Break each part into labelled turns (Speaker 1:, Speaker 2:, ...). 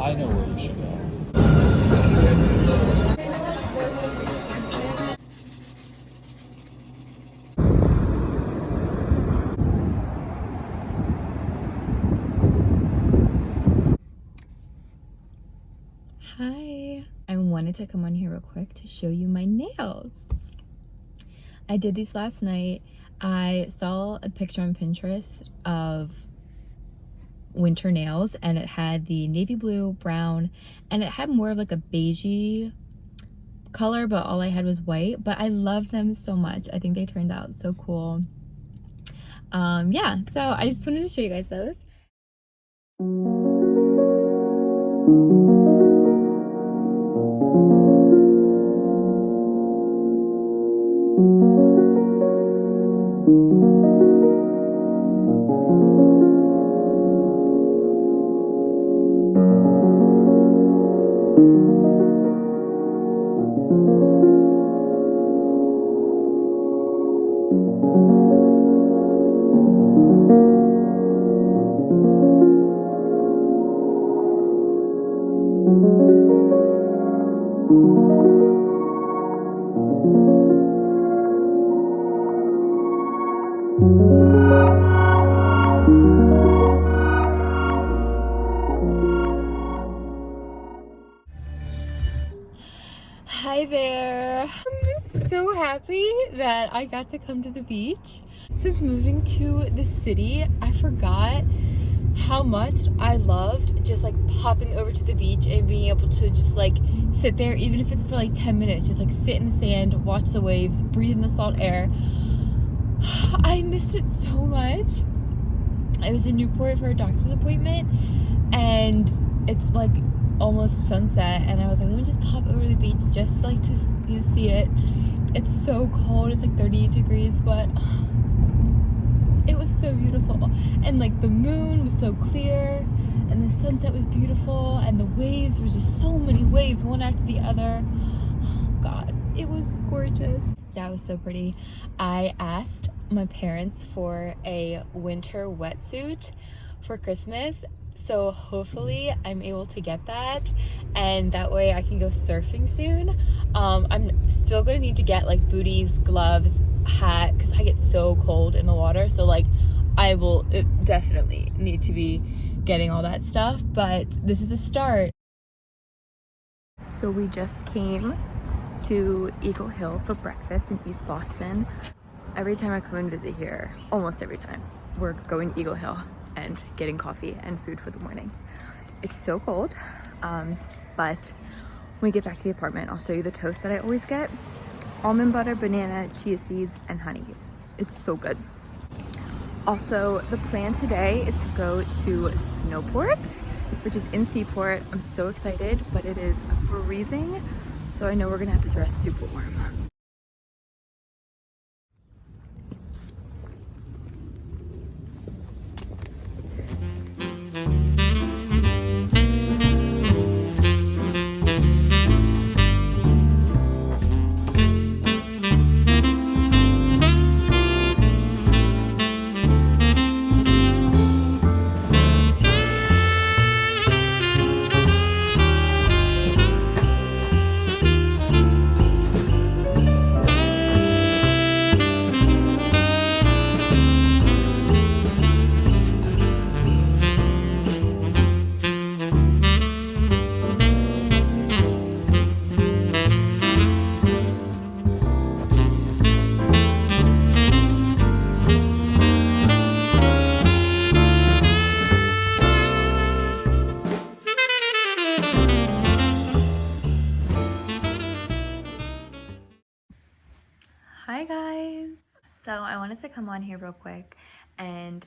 Speaker 1: I know where we should go.
Speaker 2: Hi, I wanted to come on here real quick to show you my nails. I did these last night. I saw a picture on Pinterest of winter nails and it had the navy blue, brown, and it had more of like a beigey color, but all I had was white. But I love them so much. I think they turned out so cool. Yeah, so I just wanted to show you guys those. Hi there. I'm so happy that I got to come to the beach. Since moving to the city, I forgot how much I loved just like popping over to the beach and being able to just like sit there, even if it's for like 10 minutes, just like sit in the sand, watch the waves, breathe in the salt air. I missed it so much. I was in Newport for a doctor's appointment and it's like almost sunset and I was like, let me just pop over to the beach just like to see it. It's so cold, it's like 38 degrees, but it was so beautiful. And like the moon was so clear and the sunset was beautiful and the waves were just so many waves, one after the other. Oh God, it was gorgeous. Yeah, it was so pretty. I asked my parents for a winter wetsuit for Christmas, so hopefully I'm able to get that and that way I can go surfing soon. I'm still gonna need to get like booties, gloves, hat, because I get so cold in the water, so like I will definitely need to be getting all that stuff, but this is a start. So we just came to Eagle Hill for breakfast in East Boston. Every time I come and visit here, almost every time, we're going to Eagle Hill and getting coffee and food for the morning. It's so cold, but when we get back to the apartment, I'll show you the toast that I always get. Almond butter, banana, chia seeds, and honey. It's so good. Also, the plan today is to go to Snowport, which is in Seaport. I'm so excited, but it is freezing, so I know we're gonna have to dress super warm. Hi guys! So I wanted to come on here real quick and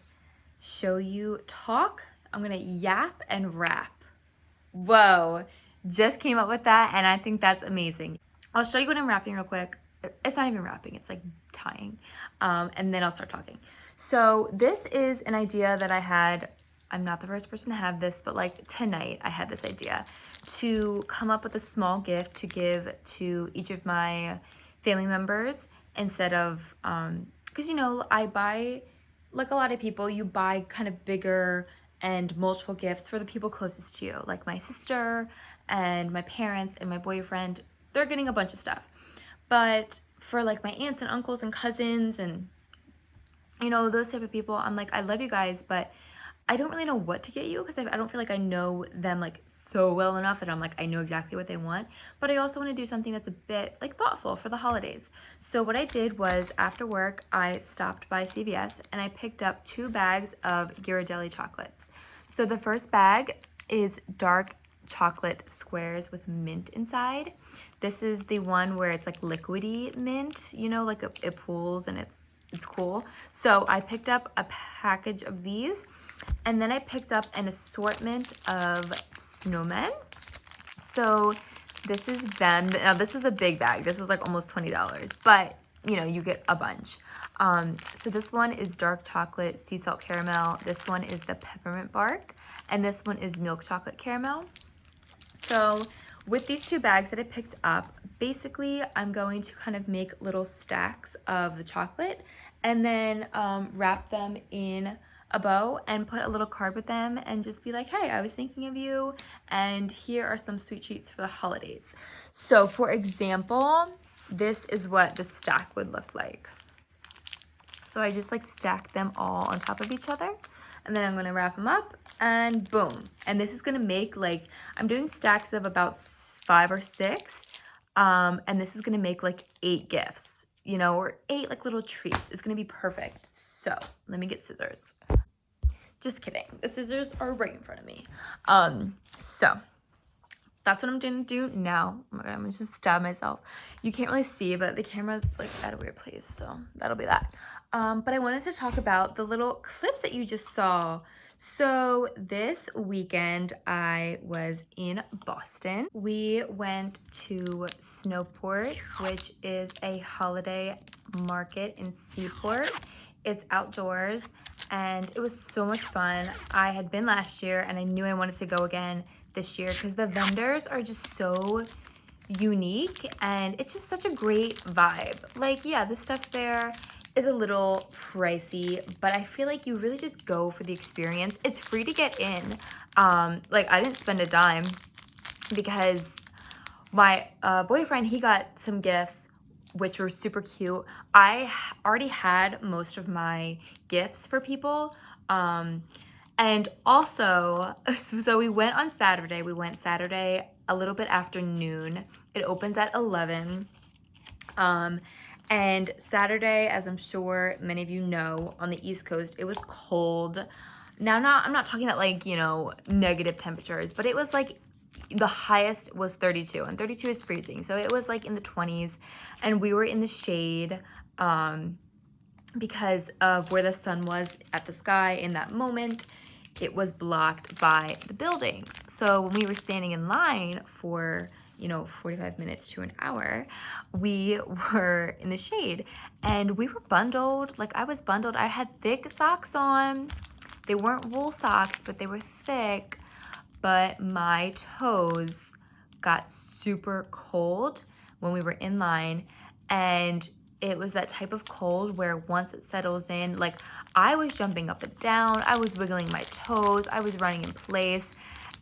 Speaker 2: show you I'm gonna yap and rap. Whoa, just came up with that and I think that's amazing. I'll show you what I'm rapping real quick. It's not even rapping, it's like tying. And then I'll start talking. So this is an idea that I had. I'm not the first person to have this, but like tonight I had this idea to come up with a small gift to give to each of my family members instead of, because you know, I buy, like a lot of people, you buy kind of bigger and multiple gifts for the people closest to you, like my sister and my parents and my boyfriend. They're getting a bunch of stuff. But for like my aunts and uncles and cousins and, you know, those type of people, I'm like, I love you guys, but I don't really know what to get you because I don't feel like I know them like so well enough that I'm like, I know exactly what they want. But I also want to do something that's a bit like thoughtful for the holidays. So what I did was after work, I stopped by CVS and I picked up 2 bags of Ghirardelli chocolates. So the first bag is dark chocolate squares with mint inside. This is the one where it's like liquidy mint, you know, like it pools and it's cool. So I picked up a package of these, and then I picked up an assortment of snowmen. So this is them. Now this was a big bag. This was like almost $20, but you know, you get a bunch. So this one is dark chocolate sea salt caramel. This one is the peppermint bark, and this one is milk chocolate caramel. So with these 2 bags that I picked up, basically I'm going to kind of make little stacks of the chocolate and then wrap them in a bow and put a little card with them and just be like, hey, I was thinking of you and here are some sweet treats for the holidays. So for example, this is what the stack would look like. So I just like stack them all on top of each other, and then I'm gonna wrap them up and boom. And this is gonna make like, I'm doing stacks of about 5 or 6, and this is gonna make like 8 gifts, you know, or 8 like little treats. It's gonna be perfect. So let me get scissors. Just kidding, the scissors are right in front of me. So that's what I'm gonna do now. Oh my god, I'm gonna just stab myself. You can't really see, but the camera's like at a weird place, so that'll be that. But I wanted to talk about the little clips that you just saw. So this weekend I was in Boston. We went to Snowport, which is a holiday market in Seaport. It's outdoors and it was so much fun. I had been last year and I knew I wanted to go again this year because the vendors are just so unique and it's just such a great vibe. Like, yeah, the stuff there is a little pricey, but I feel like you really just go for the experience. It's free to get in. Like, I didn't spend a dime because my boyfriend, he got some gifts which were super cute. I already had most of my gifts for people. And also, so we went on Saturday. We went Saturday a little bit after noon. It opens at 11. And Saturday, as I'm sure many of you know, on the East Coast, it was cold. Now, I'm not talking about like, you know, negative temperatures, but it was like the highest was 32, and 32 is freezing. So it was like in the 20s, and we were in the shade because of where the sun was at the sky in that moment. It was blocked by the buildings. So when we were standing in line for, you know, 45 minutes to an hour, we were in the shade and we were bundled. Like, I was bundled. I had thick socks on. They weren't wool socks, but they were thick. But my toes got super cold when we were in line, and it was that type of cold where once it settles in, like, I was jumping up and down, I was wiggling my toes, I was running in place,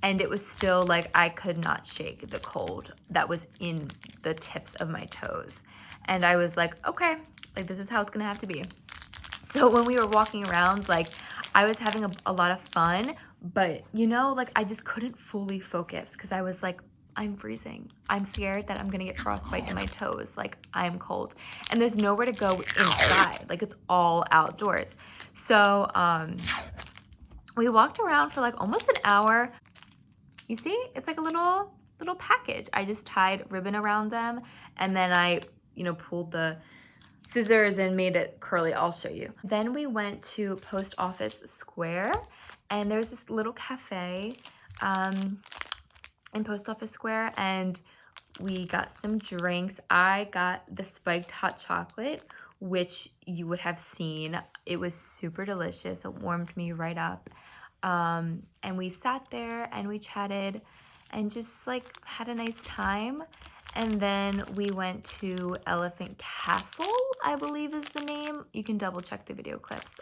Speaker 2: and it was still like I could not shake the cold that was in the tips of my toes. And I was like, okay, like, this is how it's gonna have to be. So when we were walking around, like, I was having a lot of fun, but, you know, like, I just couldn't fully focus because I was like, I'm freezing. I'm scared that I'm gonna get frostbite in my toes. Like, I'm cold. And there's nowhere to go inside. Like, it's all outdoors. So we walked around for like almost an hour. You see, it's like a little package. I just tied ribbon around them, and then I, you know, pulled the scissors and made it curly. I'll show you. Then we went to Post Office Square, and there's this little cafe in Post Office Square, and we got some drinks. I got the spiked hot chocolate, which you would have seen. It was super delicious. It warmed me right up. And we sat there and we chatted and just like had a nice time. And then we went to Elephant Castle, I believe is the name. You can double check the video clips.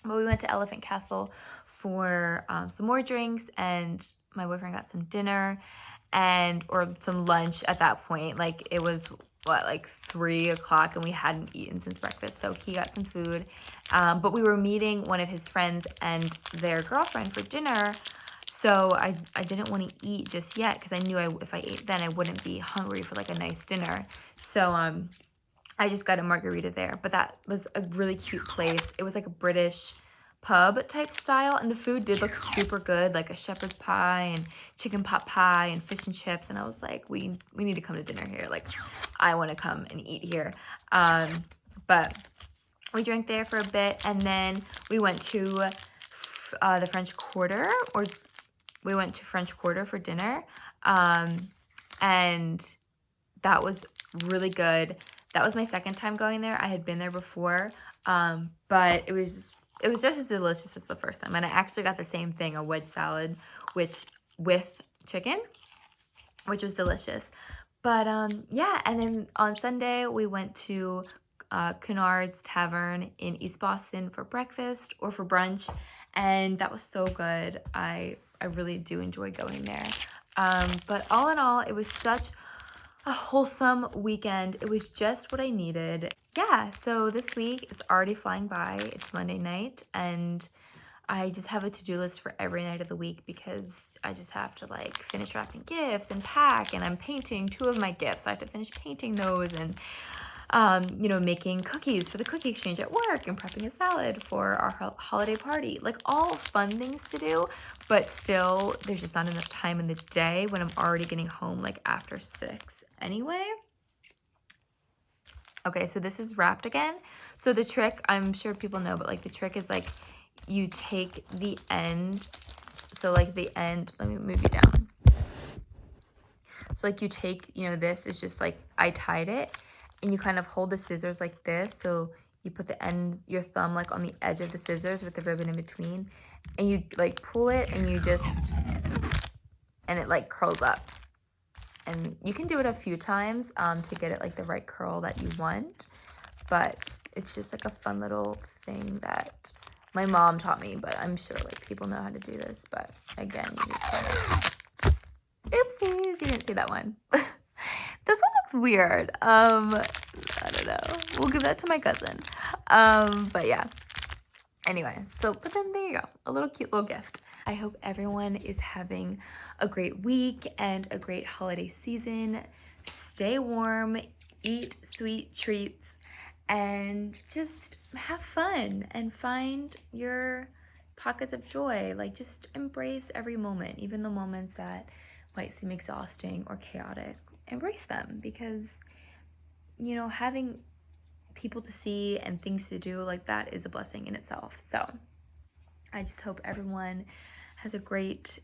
Speaker 2: But we went to Elephant Castle for some more drinks, and my boyfriend got some dinner or some lunch at that point. Like it was like 3 o'clock and we hadn't eaten since breakfast, so he got some food. But we were meeting one of his friends and their girlfriend for dinner, so I didn't want to eat just yet because I knew if I ate then I wouldn't be hungry for like a nice dinner. So I just got a margarita there, but that was a really cute place. It was like a British pub type style, and the food did look super good, like a shepherd's pie and chicken pot pie and fish and chips, and I was like, we need to come to dinner here. Like, I want to come and eat here. But we drank there for a bit, and then we went to the French Quarter, or we went to French Quarter for dinner, and that was really good. That was my second time going there. I had been there before, but it was just as delicious as the first time. And I actually got the same thing, a wedge salad, with chicken, which was delicious. But yeah, and then on Sunday we went to Cunard's Tavern in East Boston for breakfast or for brunch, and that was so good. I really do enjoy going there. But all in all, it was such a wholesome weekend. It was just what I needed. Yeah, so this week, it's already flying by. It's Monday night, and I just have a to-do list for every night of the week because I just have to like finish wrapping gifts and pack, and I'm painting 2 of my gifts. I have to finish painting those, and you know, making cookies for the cookie exchange at work and prepping a salad for our holiday party. Like, all fun things to do, but still there's just not enough time in the day when I'm already getting home like after 6 anyway. Okay, so this is wrapped again. So the trick, I'm sure people know, but like the trick is like you take the end, so like the end, let me move you down. So like you take, you know, this is just like, I tied it, and you kind of hold the scissors like this. So you put the end, your thumb like on the edge of the scissors with the ribbon in between, and you like pull it, and you just, and it like curls up. And you can do it a few times to get it like the right curl that you want. But it's just like a fun little thing that my mom taught me, but I'm sure like people know how to do this. But again, you just kind of, oopsies, you didn't see that one. This one looks weird. I don't know. We'll give that to my cousin. But yeah. Anyway, so, but then there you go. A little cute little gift. I hope everyone is having a great week and a great holiday season. Stay warm, eat sweet treats, and just have fun and find your pockets of joy. Like, just embrace every moment, even the moments that might seem exhausting or chaotic. Embrace them, because, you know, having people to see and things to do, like, that is a blessing in itself. So I just hope everyone has a great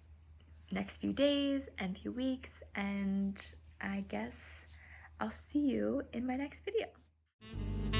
Speaker 2: next few days and few weeks, and I guess I'll see you in my next video.